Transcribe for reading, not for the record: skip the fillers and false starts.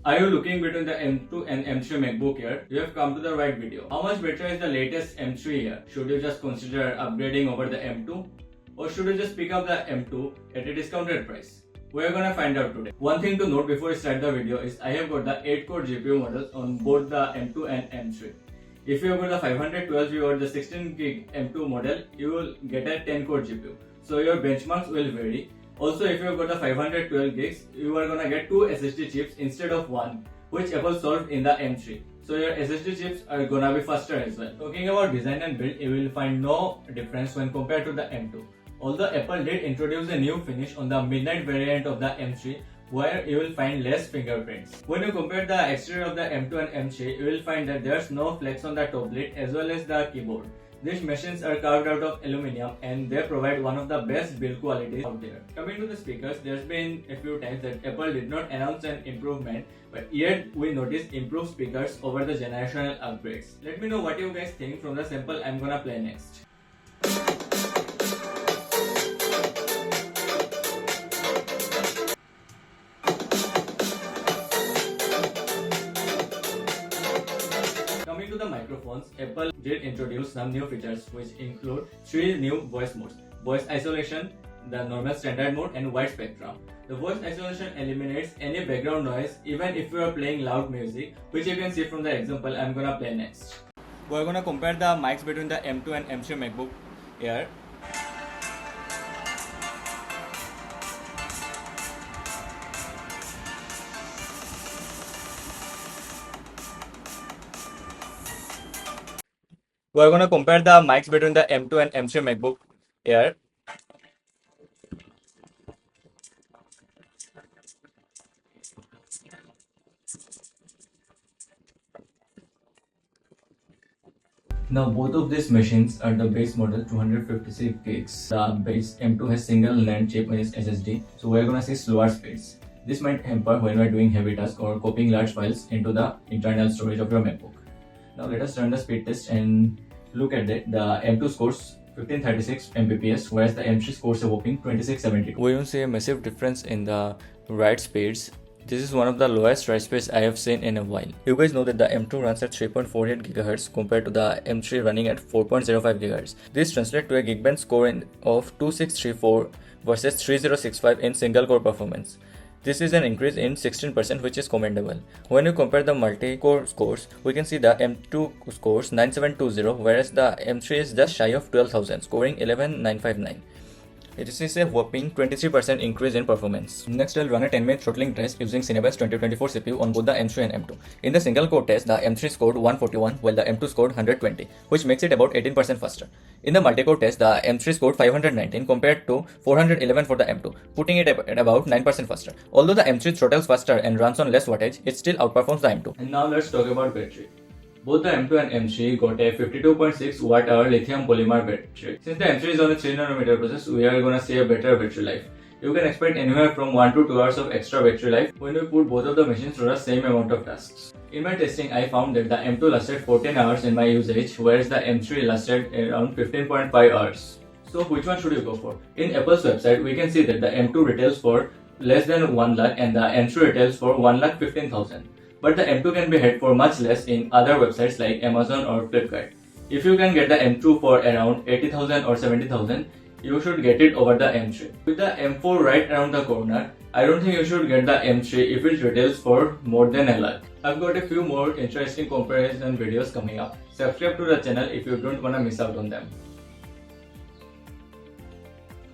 Are you looking between the M2 and M3 MacBook Air? You have come to the right video. How much better is the latest M3 here? Should you just consider upgrading over the M2? Or should you just pick up the M2 at a discounted price? We are gonna find out today. One thing to note before we start the video is I have got the 8-core GPU models on both the M2 and M3. If you have got the 512GB or the 16GB M2 model, you will get a 10-core GPU. So your benchmarks will vary. Also, if you have got the 512 gigs, you are gonna get 2 SSD chips instead of 1, which Apple solved in the M3. So your SSD chips are gonna be faster as well. Talking about design and build, you will find no difference when compared to the M2. Although Apple did introduce a new finish on the midnight variant of the M3, where you will find less fingerprints. When you compare the exterior of the M2 and M3, you will find that there's no flex on the top lid as well as the keyboard. These machines are carved out of aluminum and they provide one of the best build qualities out there. Coming to the speakers, there's been a few times that Apple did not announce an improvement, but yet we noticed improved speakers over the generational upgrades. Let me know what you guys think from the sample I'm gonna play next. Coming to the microphones, Apple did introduce some new features which include 3 new voice modes: voice isolation, the normal standard mode, and wide spectrum. The voice isolation eliminates any background noise even if you are playing loud music, which you can see from the example I'm gonna play next. We're gonna compare the mics between the M2 and M3 MacBook Air. We're going to compare the mics between the M2 and M3 MacBook Air. Now both of these machines are the base model 256 gigs. The base M2 has single LAN chip in its SSD, so we're going to see slower speeds. This might hamper when we're doing heavy tasks or copying large files into the internal storage of your MacBook. Now let us run the speed test and look at it. The M2 scores 1536 Mbps, whereas the M3 scores a whopping 2672. We don't see a massive difference in the write speeds. This is one of the lowest write speeds I have seen in a while. You guys know that the M2 runs at 3.48 GHz compared to the M3 running at 4.05 GHz. This translates to a Geekbench score of 2634 versus 3065 in single core performance. This is an increase in 16%, which is commendable. When you compare the multi-core scores, we can see the M2 scores 9720, whereas the M3 is just shy of 12,000, scoring 11959. It is a whopping 23% increase in performance. Next, I'll run a 10-minute throttling test using Cinebench 2024 CPU on both the M3 and M2. In the single core test, the M3 scored 141 while the M2 scored 120, which makes it about 18% faster. In the multi-core test, the M3 scored 519 compared to 411 for the M2, putting it at about 9% faster. Although the M3 throttles faster and runs on less wattage, it still outperforms the M2. And now let's talk about battery. Both the M2 and M3 got a 52.6 Wh lithium polymer battery. Since the M3 is on a 3nm process, we are gonna see a better battery life. You can expect anywhere from 1 to 2 hours of extra battery life when we put both of the machines through the same amount of tasks. In my testing, I found that the M2 lasted 14 hours in my usage, whereas the M3 lasted around 15.5 hours. So which one should you go for? In Apple's website, we can see that the M2 retails for less than 1 lakh and the M3 retails for 1,15,000. But the M2 can be had for much less in other websites like Amazon or Flipkart. If you can get the M2 for around 80,000 or 70,000, you should get it over the M3. With the M4 right around the corner, I don't think you should get the M3 if it retails for more than a lakh. I've got a few more interesting comparison videos coming up. Subscribe to the channel if you don't wanna miss out on them.